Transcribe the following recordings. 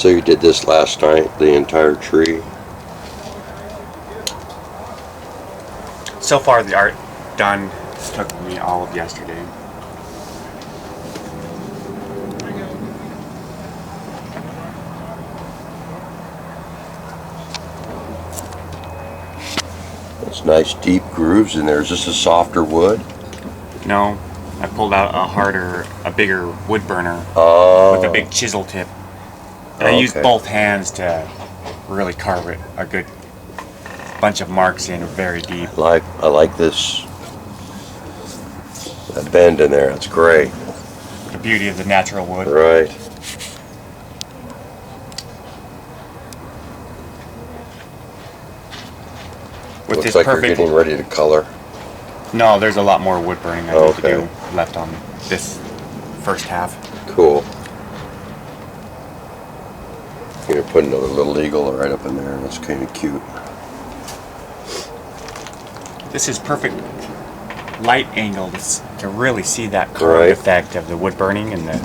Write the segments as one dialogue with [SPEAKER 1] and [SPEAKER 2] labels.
[SPEAKER 1] So you did this last night, the entire tree?
[SPEAKER 2] So far the art done. This took me all of yesterday.
[SPEAKER 1] It's nice deep grooves in there. Is this a softer wood?
[SPEAKER 2] No, I pulled out a bigger wood burner with a big chisel tip. And I used both hands to really carve it a good bunch of marks in very deep.
[SPEAKER 1] I like this. That bend in there, it's great.
[SPEAKER 2] The beauty of the natural wood.
[SPEAKER 1] Right.
[SPEAKER 2] With
[SPEAKER 1] Looks
[SPEAKER 2] this
[SPEAKER 1] like
[SPEAKER 2] perfect,
[SPEAKER 1] you're getting ready to color.
[SPEAKER 2] No, there's a lot more wood burning I need to do left on this first half.
[SPEAKER 1] Cool. You're gonna put another little eagle right up in there. That's kind of cute.
[SPEAKER 2] This is perfect light angle to really see that carved effect of the wood burning and the.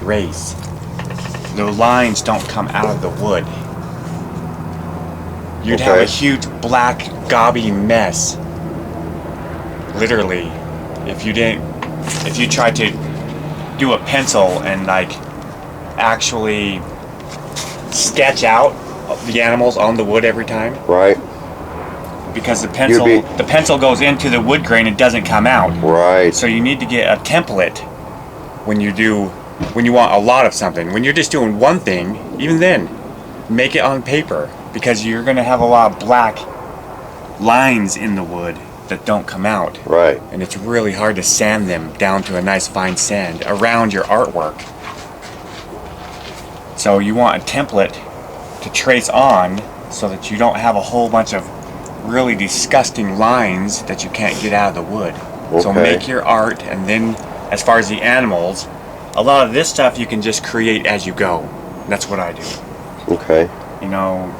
[SPEAKER 2] Race. The lines don't come out of the wood. You'd have a huge black gobby mess. Literally, if you tried to do a pencil and like actually sketch out the animals on the wood every time.
[SPEAKER 1] Right.
[SPEAKER 2] Because the pencil goes into the wood grain and doesn't come out.
[SPEAKER 1] Right.
[SPEAKER 2] So you need to get a template when you want a lot of something. When you're just doing one thing, even then, make it on paper, because you're going to have a lot of black lines in the wood that don't come out.
[SPEAKER 1] Right.
[SPEAKER 2] And it's really hard to sand them down to a nice fine sand around your artwork. So you want a template to trace on so that you don't have a whole bunch of really disgusting lines that you can't get out of the wood. So make your art, and then as far as the animals, a lot of this stuff you can just create as you go. That's what I do.
[SPEAKER 1] Okay.
[SPEAKER 2] You know,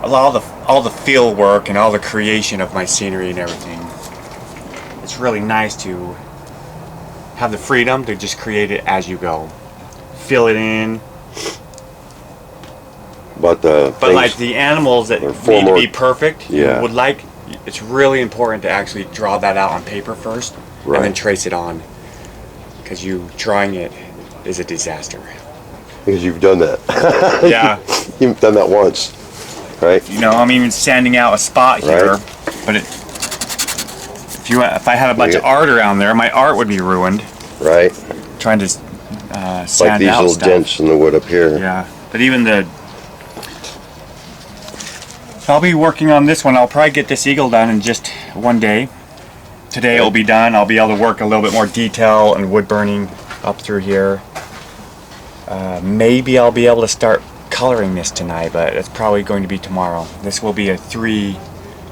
[SPEAKER 2] all the field work and all the creation of my scenery and everything. It's really nice to have the freedom to just create it as you go. Fill it in.
[SPEAKER 1] But
[SPEAKER 2] like the animals that need to be perfect, it's really important to actually draw that out on paper first, and then trace it on. Because drawing it is a disaster.
[SPEAKER 1] Because you've done that.
[SPEAKER 2] Yeah.
[SPEAKER 1] You've done that once, right?
[SPEAKER 2] You know, I'm even sanding out a spot here, but if I had a bunch of art around there, my art would be ruined.
[SPEAKER 1] Right.
[SPEAKER 2] Trying to sand out stuff.
[SPEAKER 1] Like these little dents in the wood up here.
[SPEAKER 2] Yeah, but even I'll be working on this one. I'll probably get this eagle done in just one day. Today it'll be done. I'll be able to work a little bit more detail and wood burning up through here. Maybe I'll be able to start coloring this tonight, but it's probably going to be tomorrow. This will be a 3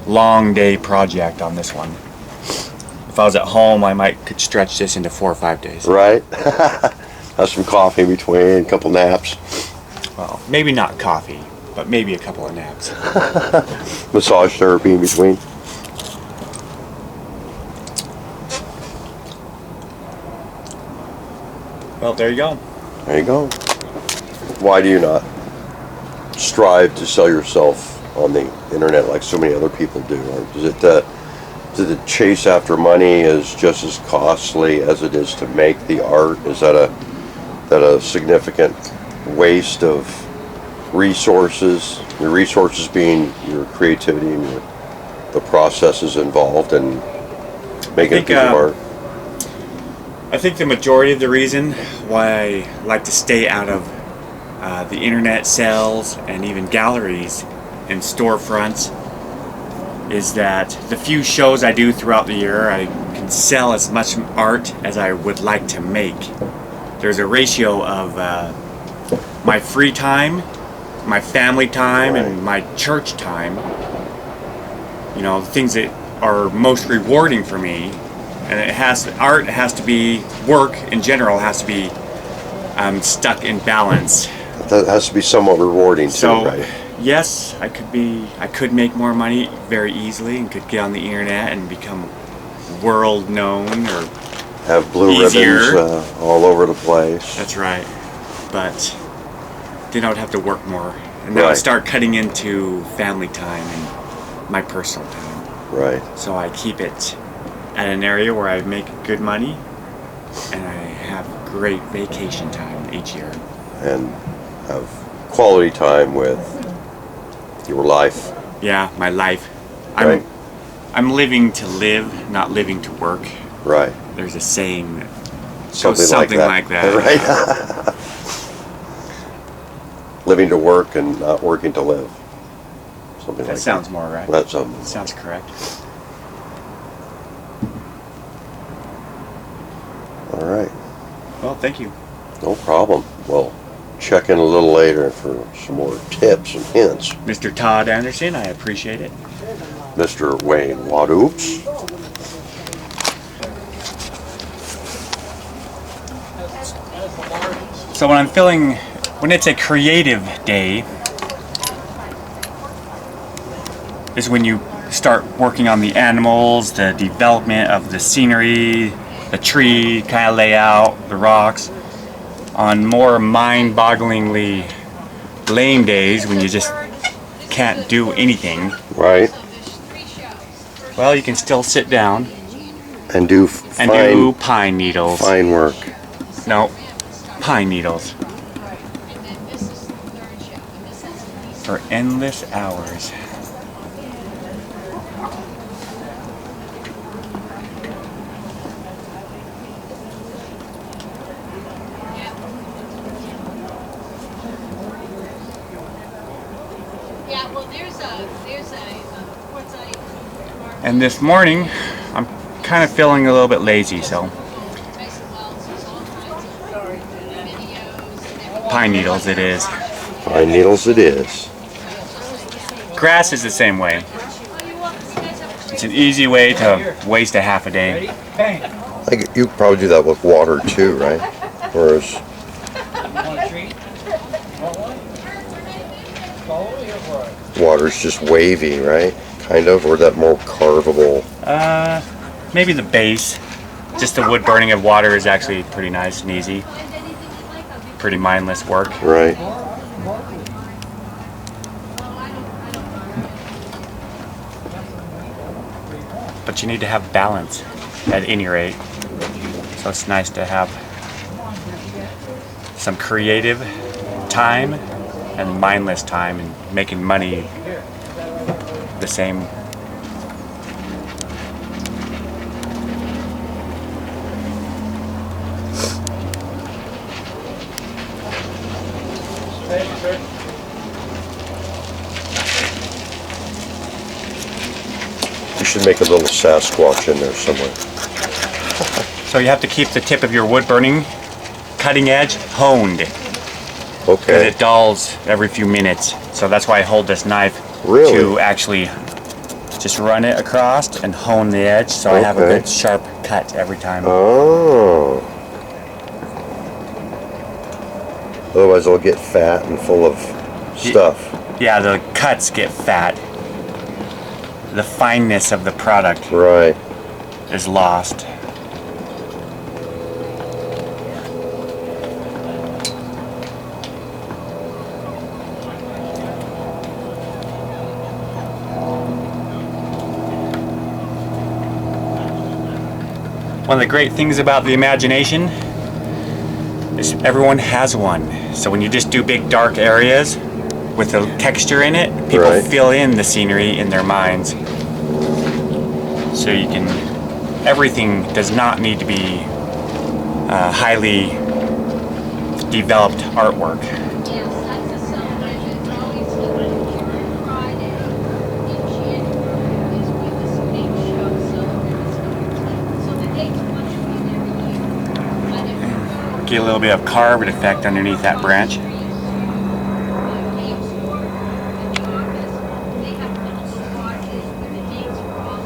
[SPEAKER 2] long day project on this one. If I was at home, could stretch this into 4 or 5 days.
[SPEAKER 1] Right. Have some coffee in between, a couple naps.
[SPEAKER 2] Well, maybe not coffee, but maybe a couple of naps.
[SPEAKER 1] Massage therapy in between.
[SPEAKER 2] Well, there you go.
[SPEAKER 1] There you go. Why do you not strive to sell yourself on the internet like so many other people do? Or does the chase after money is just as costly as it is to make the art? Is that a significant waste of resources? Your resources being your creativity and the processes involved, and making a piece of art?
[SPEAKER 2] I think the majority of the reason why I like to stay out of the internet sales and even galleries and storefronts is that the few shows I do throughout the year, I can sell as much art as I would like to make. There's a ratio of my free time, my family time, and my church time. You know, the things that are most rewarding for me. And art has to be, work in general has to be stuck in balance.
[SPEAKER 1] That has to be somewhat rewarding too, right?
[SPEAKER 2] Yes, I could make more money very easily and could get on the internet and become world known or
[SPEAKER 1] have blue ribbons all over the place.
[SPEAKER 2] That's right. But then I would have to work more. And that would start cutting into family time and my personal time.
[SPEAKER 1] Right.
[SPEAKER 2] So I keep it at an area where I make good money and I have great vacation time each year.
[SPEAKER 1] And have quality time with your life.
[SPEAKER 2] Yeah, my life.
[SPEAKER 1] Right.
[SPEAKER 2] I'm living to live, not living to work.
[SPEAKER 1] Right.
[SPEAKER 2] There's a saying
[SPEAKER 1] something like that. Right. Living to work and not working to live. Something like that.
[SPEAKER 2] That sounds more right.
[SPEAKER 1] That
[SPEAKER 2] sounds correct.
[SPEAKER 1] All right.
[SPEAKER 2] Well, thank you.
[SPEAKER 1] No problem. Well, check in a little later for some more tips and hints.
[SPEAKER 2] Mr. Todd Anderson, I appreciate it.
[SPEAKER 1] Mr. Wayne waddoups.
[SPEAKER 2] So when it's a creative day, is when you start working on the animals, the development of the scenery, the tree kind of layout, the rocks. On more mind-bogglingly lame days when you just can't do anything.
[SPEAKER 1] Right.
[SPEAKER 2] Well, you can still sit down
[SPEAKER 1] and do
[SPEAKER 2] pine needles.
[SPEAKER 1] Fine work.
[SPEAKER 2] No, pine needles. For endless hours.
[SPEAKER 3] Yeah, well, there's a quartzsite.
[SPEAKER 2] And this morning, I'm kind of feeling a little bit lazy, so pine needles it is.
[SPEAKER 1] Pine needles it is.
[SPEAKER 2] Grass is the same way. It's an easy way to waste a half a day.
[SPEAKER 1] Like you probably do that with water too, right? Whereas water's just wavy, right? Kind of, or that more carvable.
[SPEAKER 2] Maybe the base. Just the wood burning of water is actually pretty nice and easy. Pretty mindless work.
[SPEAKER 1] Right.
[SPEAKER 2] But you need to have balance at any rate. So it's nice to have some creative time and mindless time and making money the same.
[SPEAKER 1] You should make a little Sasquatch in there somewhere.
[SPEAKER 2] So you have to keep the tip of your wood burning cutting edge honed.
[SPEAKER 1] Okay.
[SPEAKER 2] Because it dulls every few minutes. So that's why I hold this knife to actually just run it across and hone the edge so I have a good sharp cut every time.
[SPEAKER 1] Oh. Otherwise it'll get fat and full of stuff.
[SPEAKER 2] Yeah, the cuts get fat. The fineness of the product is lost. One of the great things about the imagination is everyone has one. So when you just do big dark areas with the texture in it, people fill in the scenery in their minds. So you can everything does not need to be highly developed artwork.
[SPEAKER 3] Yes, that's a celebration. It's always the Friday in January is when this big show celebrates. So the dates fluctuate every year. And if you go
[SPEAKER 2] Get a little bit of carved effect underneath that branch.
[SPEAKER 3] game store in the office, they have little swatches where the dates are all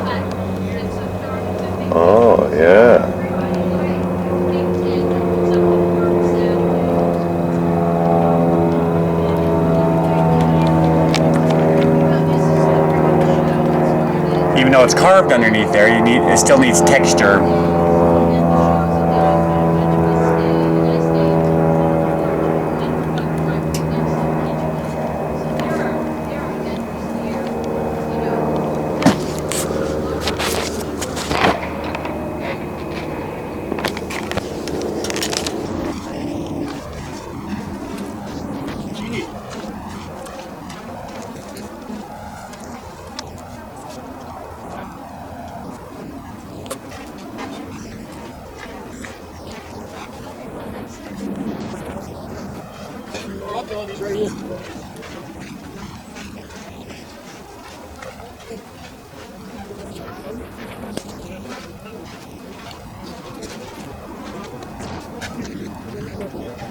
[SPEAKER 3] but it's a third of the big
[SPEAKER 1] Oh, yeah.
[SPEAKER 3] Big Tent opens up the park Saturday. This is the big show. It's what it is.
[SPEAKER 2] Even though it's carved underneath there, it still needs texture.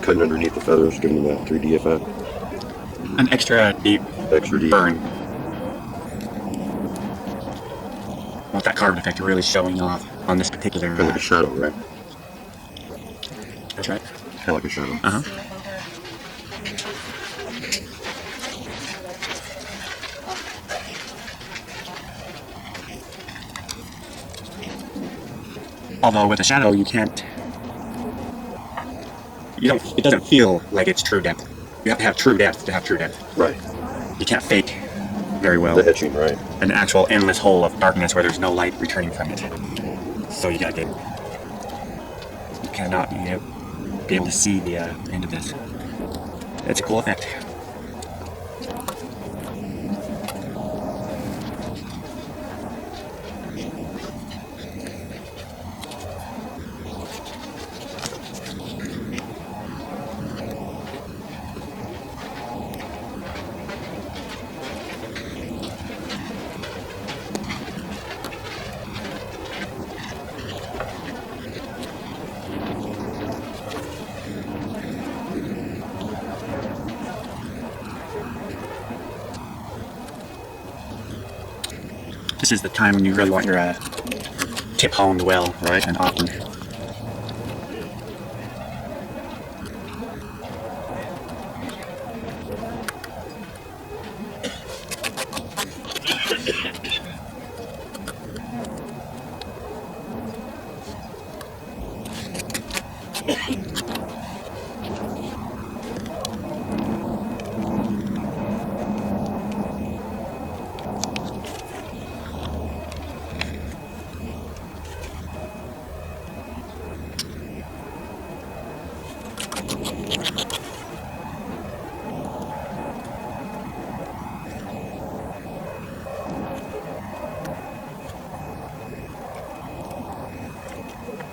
[SPEAKER 1] Cutting underneath the feathers, giving them that 3D effect.
[SPEAKER 2] An extra deep
[SPEAKER 1] Extra deep.
[SPEAKER 2] burn. Want that carved effect really showing off on this particular.
[SPEAKER 1] Kind of like a shadow, right?
[SPEAKER 2] That's right.
[SPEAKER 1] Kind of like a shadow.
[SPEAKER 2] Uh huh. Although with a shadow, you can't. It doesn't feel like it's true depth. You have to have true depth to have true depth.
[SPEAKER 1] Right.
[SPEAKER 2] You can't fake very well
[SPEAKER 1] The etching, right?
[SPEAKER 2] an actual endless hole of darkness where there's no light returning from it. So you gotta you cannot be able to see the end of this. It's a cool effect. This is the time when you really want your tip honed well, right? And often.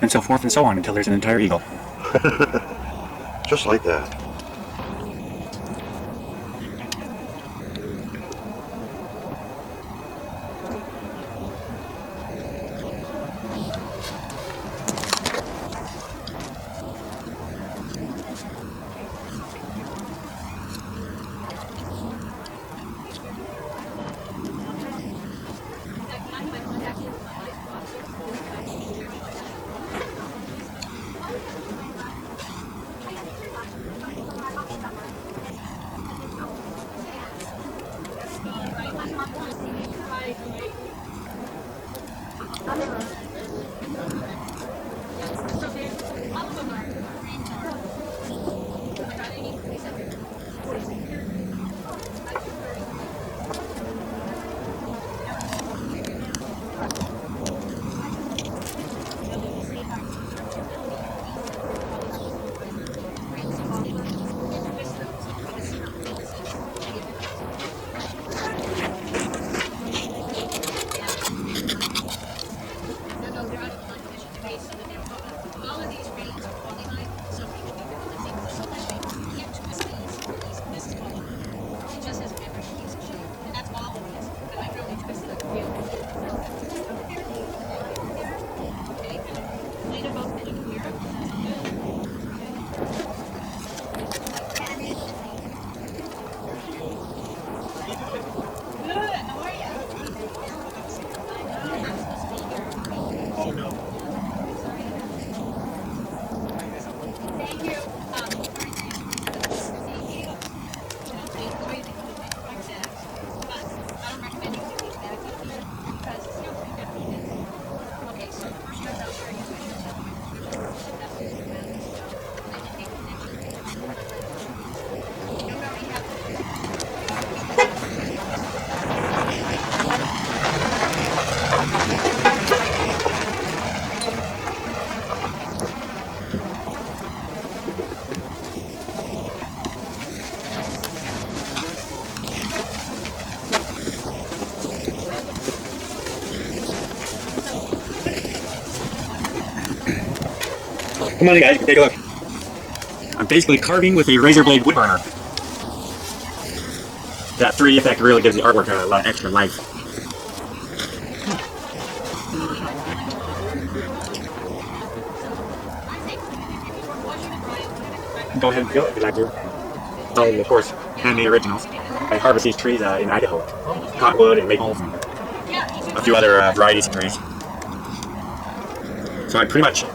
[SPEAKER 2] And so forth and so on until there's an entire eagle.
[SPEAKER 1] Just like that.
[SPEAKER 2] Come on, you guys, take a look. I'm basically carving with a razor blade wood burner. That 3D effect really gives the artwork a lot of extra life. Go ahead and feel it if you'd like to. And of course, handmade originals. I harvest these trees in Idaho. Cottonwood and maples and a few other varieties of trees. So I pretty much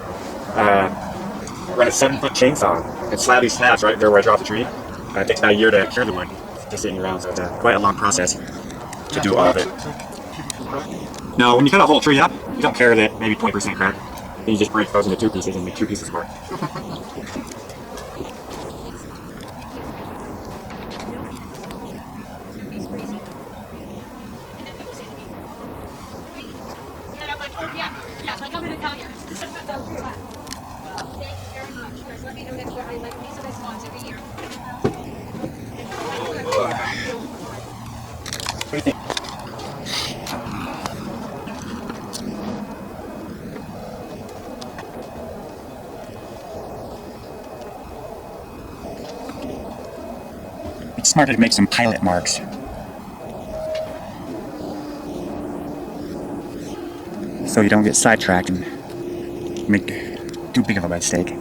[SPEAKER 2] run a 7-foot chainsaw and slab these slabs right there where I drop the tree. It takes about a year to cure the wood, just sitting around, so it's quite a long process to do all of it. Now, when you cut a whole tree up, you don't care that maybe 20% crack. Then you just break those into 2 pieces and make 2 pieces more.
[SPEAKER 3] Yeah, like I'm gonna tell you. Thank you very much. Guys, let me know next year how you like these response every year.
[SPEAKER 2] What do you think? It's smarter to make some pilot marks. So you don't get sidetracked and make too big of a mistake.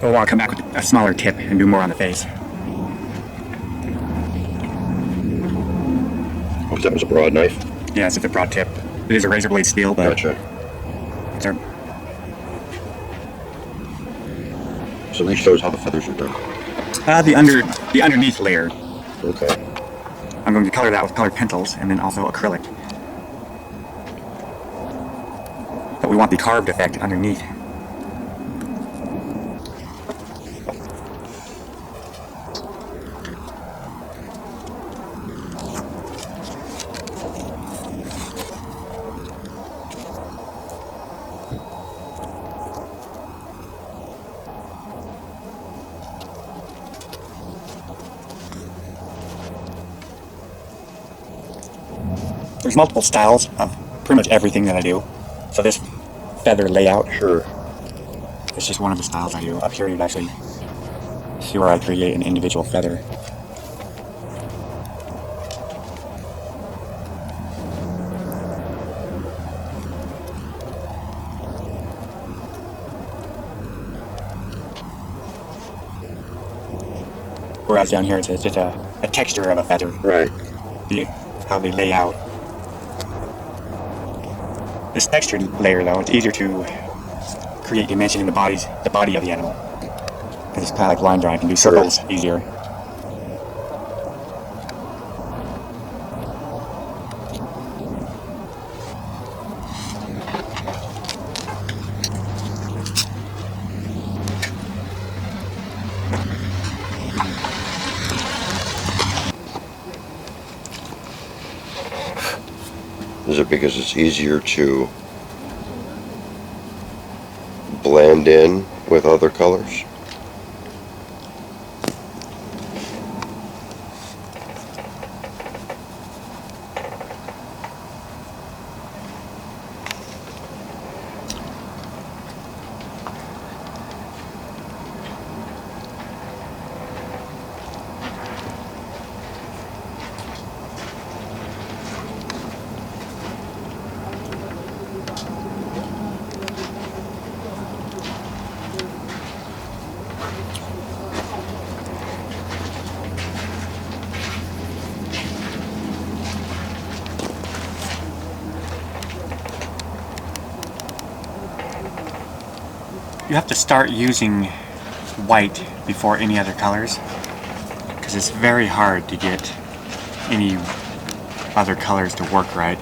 [SPEAKER 2] We'll come back with a smaller tip and do more on the face.
[SPEAKER 1] Oh, that was a broad knife?
[SPEAKER 2] Yeah, it's a broad tip. It is a razor blade steel, but
[SPEAKER 1] Gotcha.
[SPEAKER 2] it's our,
[SPEAKER 1] So this shows how the feathers are done.
[SPEAKER 2] the underneath layer.
[SPEAKER 1] Okay.
[SPEAKER 2] I'm going to color that with colored pencils and then also acrylic. But we want the carved effect underneath. There's multiple styles of pretty much everything that I do. So this feather layout,
[SPEAKER 1] Sure.
[SPEAKER 2] it's just one of the styles I do. Up here you'd actually see where I create an individual feather. Whereas down here it's just a texture of a feather.
[SPEAKER 1] Right.
[SPEAKER 2] How they lay out. This textured layer, though, it's easier to create dimension in the body of the animal. Because it's kind of like line drawing, you can do circles easier.
[SPEAKER 1] Is it because it's easier to blend in with other colors?
[SPEAKER 2] You have to start using white before any other colors, because it's very hard to get any other colors to work right.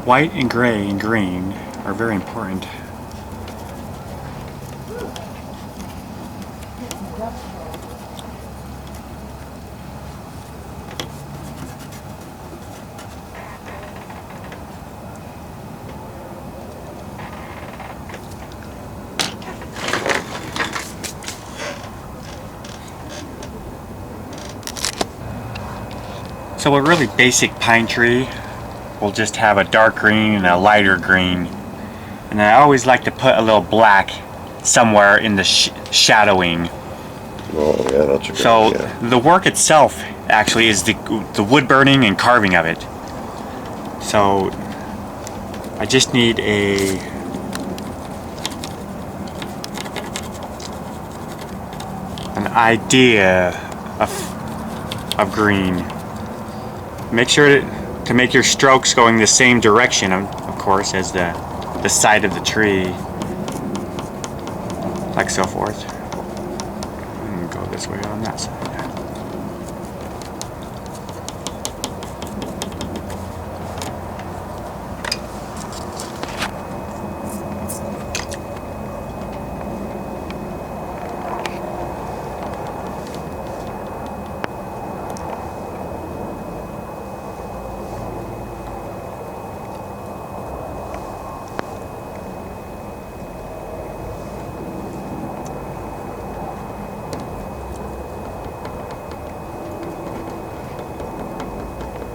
[SPEAKER 2] White and gray and green are very important. So a really basic pine tree will just have a dark green and a lighter green, and I always like to put a little black somewhere in the shadowing.
[SPEAKER 1] Oh yeah, that's a good
[SPEAKER 2] So
[SPEAKER 1] idea.
[SPEAKER 2] the work itself actually is the wood burning and carving of it. So I just need an idea of green. Make sure to make your strokes going the same direction, of course, as the side of the tree, like so forth. And go this way on that side.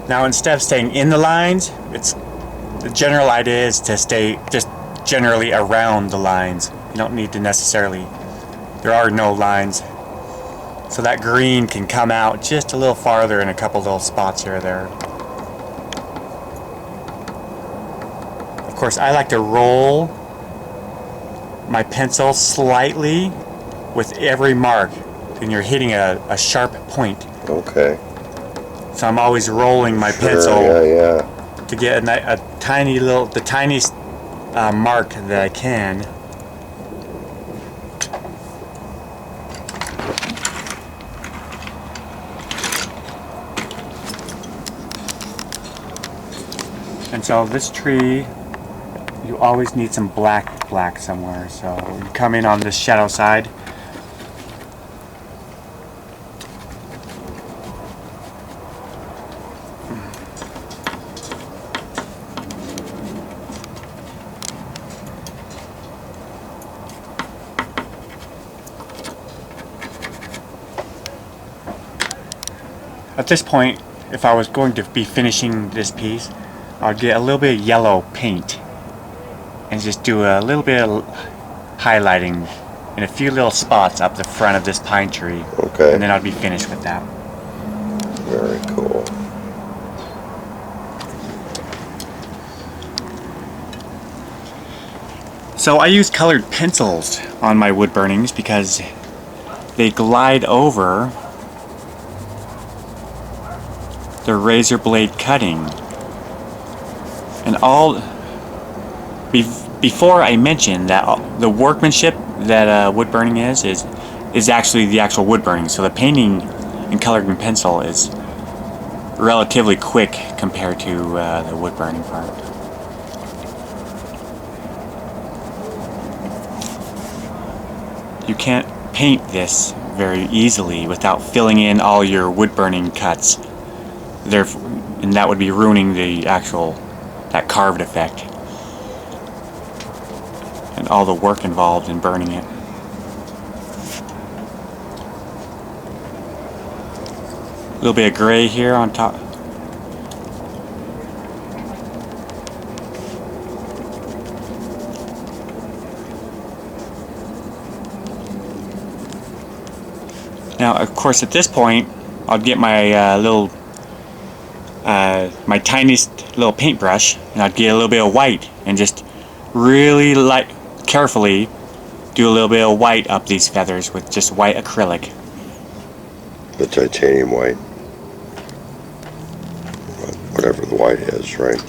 [SPEAKER 2] Now, instead of staying in the lines, the general idea is to stay just generally around the lines. You don't need to necessarily, there are no lines. So that green can come out just a little farther in a couple little spots here or there. Of course, I like to roll my pencil slightly with every mark, and you're hitting a sharp point.
[SPEAKER 1] Okay.
[SPEAKER 2] So I'm always rolling my
[SPEAKER 1] Sure,
[SPEAKER 2] pencil
[SPEAKER 1] yeah.
[SPEAKER 2] to get a tiny little, the tiniest mark that I can. And so this tree, you always need some black somewhere. So you come in on this shadow side. At this point, if I was going to be finishing this piece, I'd get a little bit of yellow paint and just do a little bit of highlighting in a few little spots up the front of this pine tree.
[SPEAKER 1] Okay.
[SPEAKER 2] And then I'd be finished with that.
[SPEAKER 1] Very cool.
[SPEAKER 2] So I use colored pencils on my wood burnings because they glide over the razor blade cutting. And before I mention that the workmanship that wood burning is actually the actual wood burning. So the painting in colored and pencil is relatively quick compared to the wood burning part. You can't paint this very easily without filling in all your wood burning cuts. And that would be ruining the that carved effect and all the work involved in burning it. little bit of gray here on top. Now, of course, at this point, I'll get my my tiniest little paintbrush, and I'd get a little bit of white and just really carefully do a little bit of white up these feathers with just white acrylic.
[SPEAKER 1] The titanium white. Whatever the white is, right?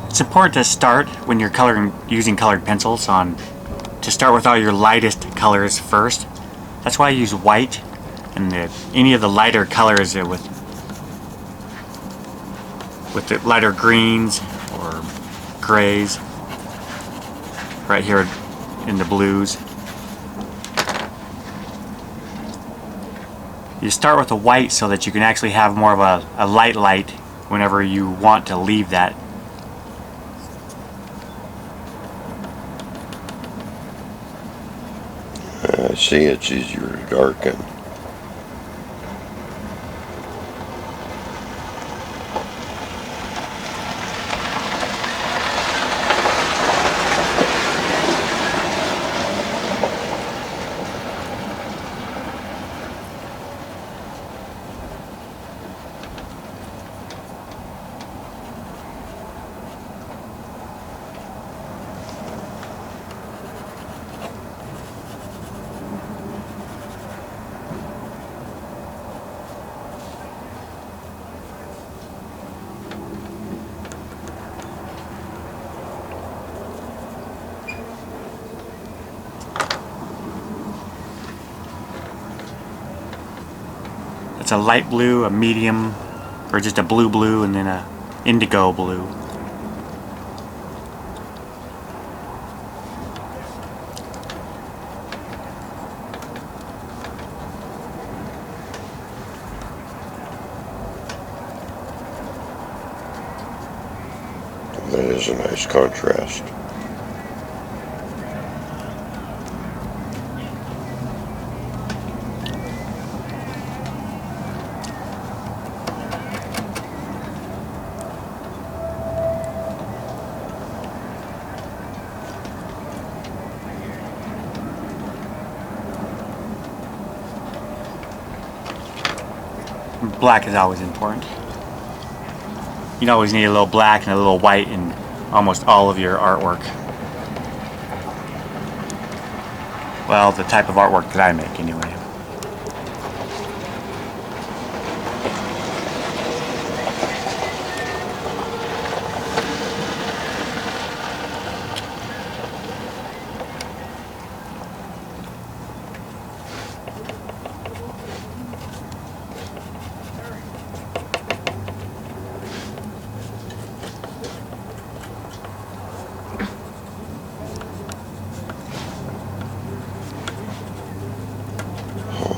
[SPEAKER 2] It's important to start when you're using colored pencils to start with all your lightest colors first. That's why I use white and any of the lighter colors with the lighter greens or grays. Right here in the blues. You start with the white so that you can actually have more of a light whenever you want to leave that.
[SPEAKER 1] I see, it's easier to darken.
[SPEAKER 2] It's a light blue, a medium, or just a blue, and then a indigo blue.
[SPEAKER 1] That is a nice contrast.
[SPEAKER 2] Black is always important. You always need a little black and a little white in almost all of your artwork. Well, the type of artwork that I make anyway.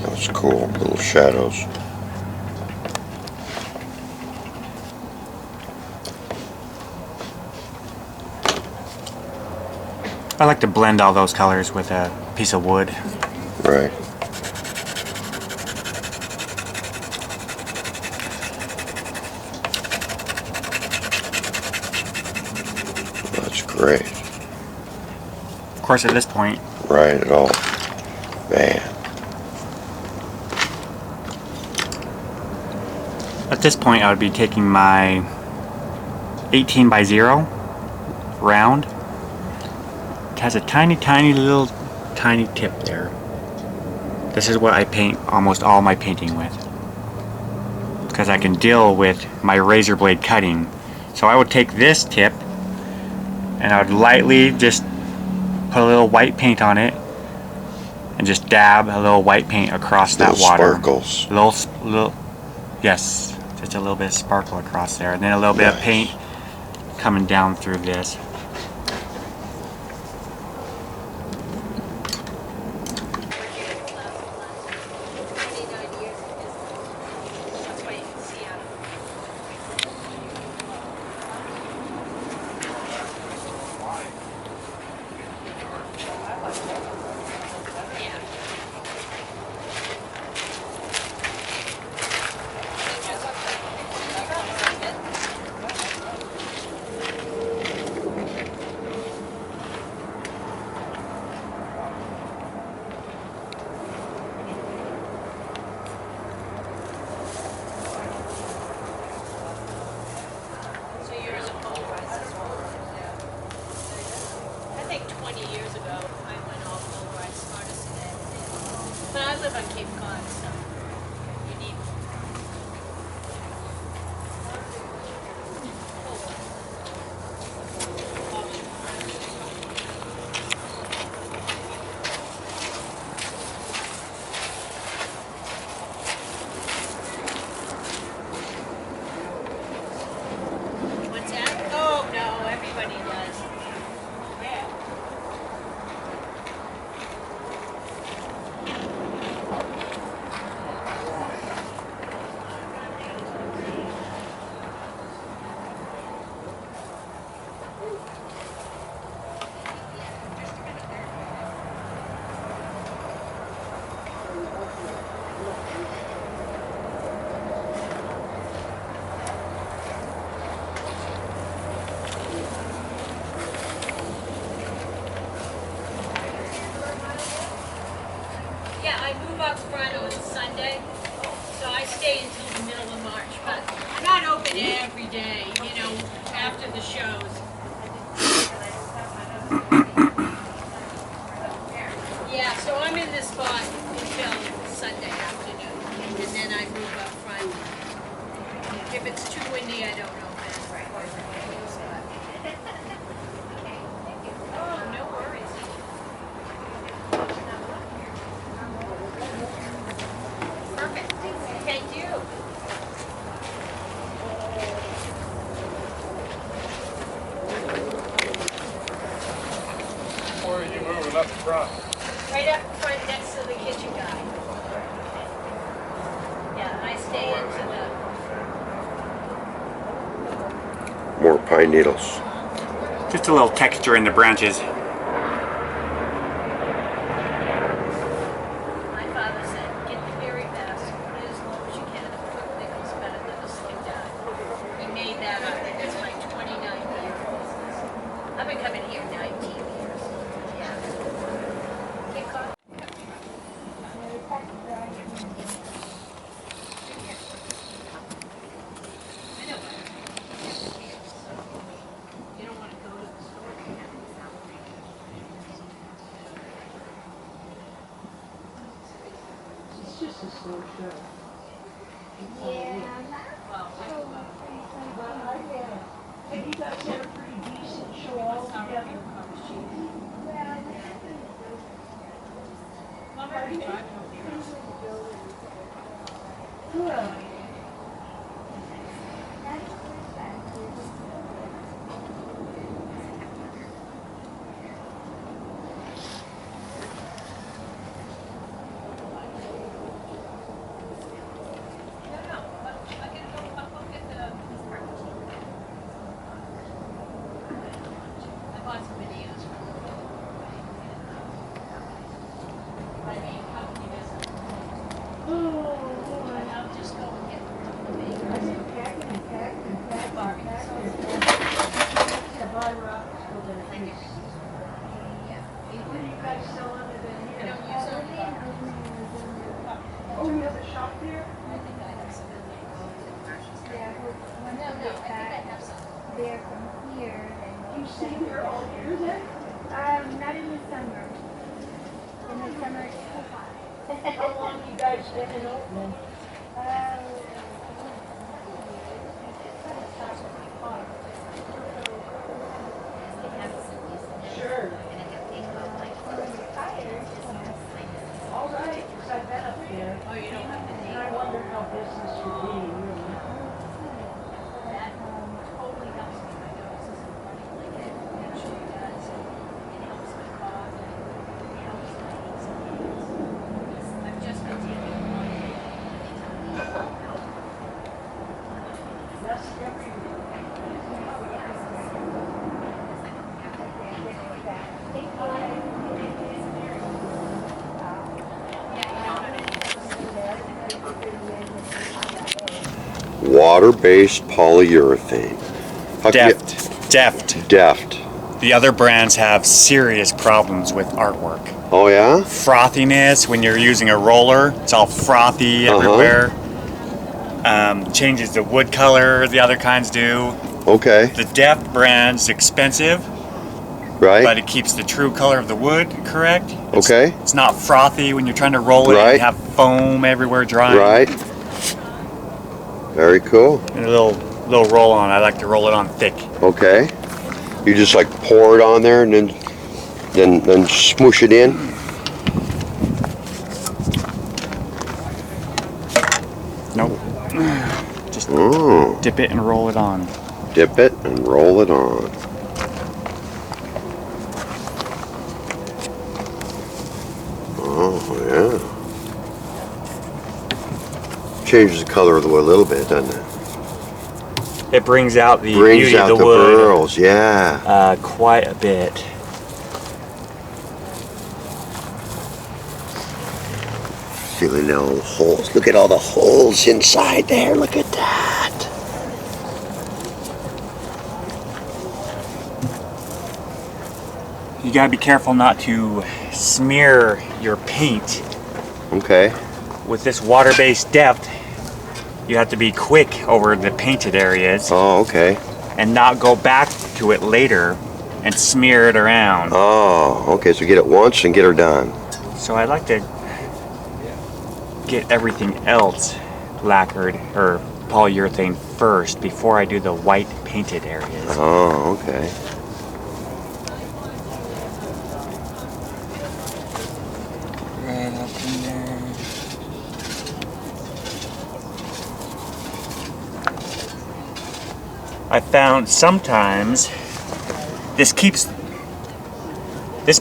[SPEAKER 1] That's cool, little shadows.
[SPEAKER 2] I like to blend all those colors with a piece of wood.
[SPEAKER 1] Right. That's great.
[SPEAKER 2] Of course, at this point,
[SPEAKER 1] Right at all. Man.
[SPEAKER 2] At this point, I would be taking my 18 by 0 round. It has a tiny little tip there. This is what I paint almost all my painting with, because I can deal with my razor blade cutting. So I would take this tip and I would lightly just put a little white paint on it and just dab a little white paint across that water.
[SPEAKER 1] Sparkles.
[SPEAKER 2] Little, yes, just a little bit of sparkle across there, and then a little bit of paint coming down through this.
[SPEAKER 3] Right up front next to the kitchen guy. Yeah, I stay into the...
[SPEAKER 1] More pine needles.
[SPEAKER 2] Just a little texture in the branches.
[SPEAKER 3] My father said, get the very best, put it as low as you can, and quick pickles better than a slick down. He made that up, and that's my 29-year business. I've been coming here 19 years. Yeah. Get caught. I think I have some.
[SPEAKER 4] There from here, then
[SPEAKER 5] You stay there all year then?
[SPEAKER 4] not in the summer. In the summer it's too hot.
[SPEAKER 5] How long you guys been in Oatman? Sure. All right, 'cause I've been up there.
[SPEAKER 3] Oh, you don't have to
[SPEAKER 5] And
[SPEAKER 3] take
[SPEAKER 5] I wonder how business would be, really.
[SPEAKER 3] that. Totally helps me. My nose isn't running like it usually does. It helps my cough and it helps my anxieties. I've just been taking one out.
[SPEAKER 5] That's every
[SPEAKER 1] Water-based polyurethane. How can
[SPEAKER 2] Deft.
[SPEAKER 1] you- Deft.
[SPEAKER 2] The other brands have serious problems with artwork.
[SPEAKER 1] Oh yeah?
[SPEAKER 2] Frothiness when you're using a roller, it's all frothy everywhere. Changes the wood color, the other kinds do.
[SPEAKER 1] Okay.
[SPEAKER 2] The Deft brand's expensive,
[SPEAKER 1] Right.
[SPEAKER 2] but it keeps the true color of the wood correct.
[SPEAKER 1] Okay.
[SPEAKER 2] It's not frothy when you're trying to roll it
[SPEAKER 1] Right.
[SPEAKER 2] and have foam everywhere drying.
[SPEAKER 1] Right. Very cool.
[SPEAKER 2] And a little roll on. I like to roll it on thick.
[SPEAKER 1] Okay. You just like pour it on there and then smoosh it in.
[SPEAKER 2] Nope. Just
[SPEAKER 1] Oh.
[SPEAKER 2] dip it and roll it on.
[SPEAKER 1] Dip it and roll it on. Oh yeah. Changes the color of the wood a little bit, doesn't it?
[SPEAKER 2] It brings out the
[SPEAKER 1] Brings
[SPEAKER 2] beauty
[SPEAKER 1] out
[SPEAKER 2] of
[SPEAKER 1] the
[SPEAKER 2] the wood
[SPEAKER 1] pearls, yeah.
[SPEAKER 2] quite a bit.
[SPEAKER 1] Feeling all the holes. Look at all the holes inside there. Look at that.
[SPEAKER 2] You gotta be careful not to smear your paint.
[SPEAKER 1] Okay.
[SPEAKER 2] With this water-based Deft, you have to be quick over the painted areas
[SPEAKER 1] Oh, okay.
[SPEAKER 2] and not go back to it later and smear it around.
[SPEAKER 1] Oh, okay. So get it once and get her done.
[SPEAKER 2] So I like to get everything else lacquered or polyurethane first before I do the white painted areas.
[SPEAKER 1] Oh, okay.
[SPEAKER 2] Right up in there. I found sometimes this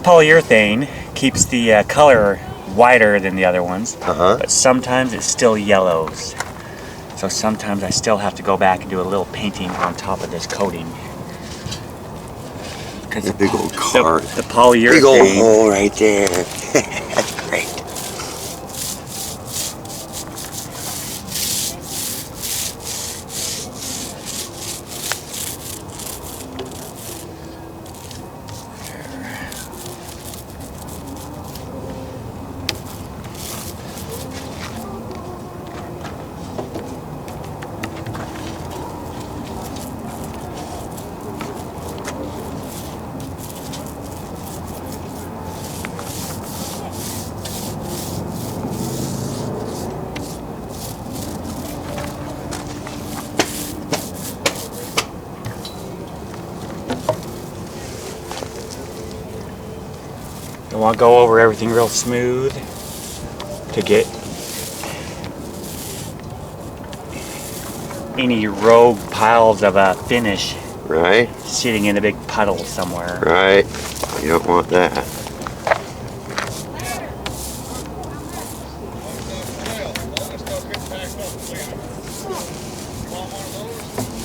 [SPEAKER 2] polyurethane keeps the color whiter than the other ones, but sometimes it still yellows. So sometimes I still have to go back and do a little painting on top of this coating. Because
[SPEAKER 1] A big old card.
[SPEAKER 2] the polyurethane.
[SPEAKER 1] Big old hole right there. That's great.
[SPEAKER 2] I want to go over everything real smooth to get any rogue piles of a finish
[SPEAKER 1] Right?
[SPEAKER 2] sitting in a big puddle somewhere.
[SPEAKER 1] Right. You don't want that.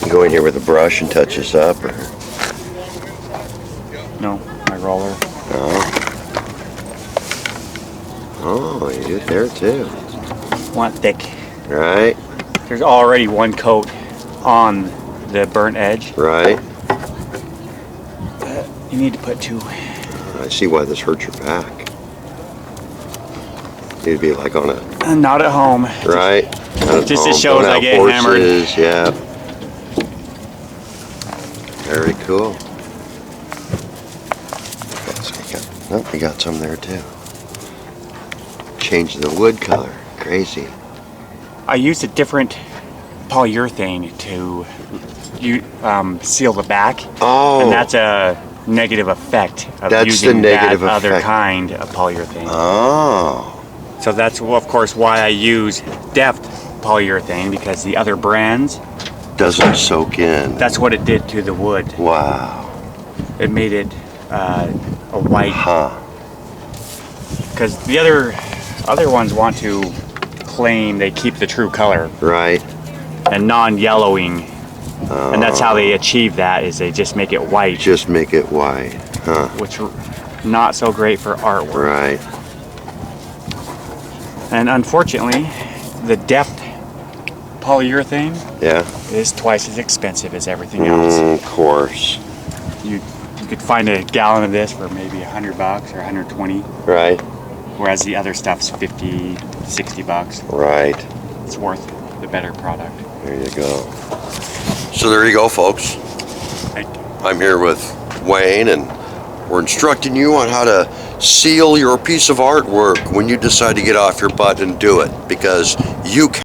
[SPEAKER 1] You go in here with a brush and touch this up, or
[SPEAKER 2] No, my roller.
[SPEAKER 1] no? Oh, you do it there too.
[SPEAKER 2] Want thick.
[SPEAKER 1] Right?
[SPEAKER 2] There's already one coat on the burnt edge.
[SPEAKER 1] Right?
[SPEAKER 2] You need to put two.
[SPEAKER 1] I see why this hurts your back. Need to be like on a
[SPEAKER 2] Not at home.
[SPEAKER 1] right.
[SPEAKER 2] Just it shows I get hammered.
[SPEAKER 1] Yeah. Very cool. You got some there too. Change the wood color. Crazy.
[SPEAKER 2] I used a different polyurethane to seal the back.
[SPEAKER 1] Oh.
[SPEAKER 2] And that's a negative effect of
[SPEAKER 1] That's
[SPEAKER 2] using
[SPEAKER 1] the negative
[SPEAKER 2] that other
[SPEAKER 1] effect.
[SPEAKER 2] kind of polyurethane.
[SPEAKER 1] Oh.
[SPEAKER 2] So that's, of course, why I use depth polyurethane, because the other brands,
[SPEAKER 1] Doesn't soak in.
[SPEAKER 2] that's what it did to the wood.
[SPEAKER 1] Wow.
[SPEAKER 2] It made it a white.
[SPEAKER 1] Huh.
[SPEAKER 2] Because the other ones want to claim they keep the true color
[SPEAKER 1] Right.
[SPEAKER 2] and non-yellowing, and that's how they achieve that, is they just make it white,
[SPEAKER 1] Just make it white. Huh.
[SPEAKER 2] which not so great for artwork.
[SPEAKER 1] Right.
[SPEAKER 2] And unfortunately, the depth polyurethane
[SPEAKER 1] Yeah.
[SPEAKER 2] is twice as expensive as everything else.
[SPEAKER 1] Of course.
[SPEAKER 2] You could find a gallon of this for maybe $100 or 120,
[SPEAKER 1] Right.
[SPEAKER 2] whereas the other stuff's 50, 60 bucks.
[SPEAKER 1] Right.
[SPEAKER 2] It's worth the better product.
[SPEAKER 1] There you go. So there you go, folks. I'm here with Wayne, and we're instructing you on how to seal your piece of artwork when you decide to get off your butt and do it, because you can.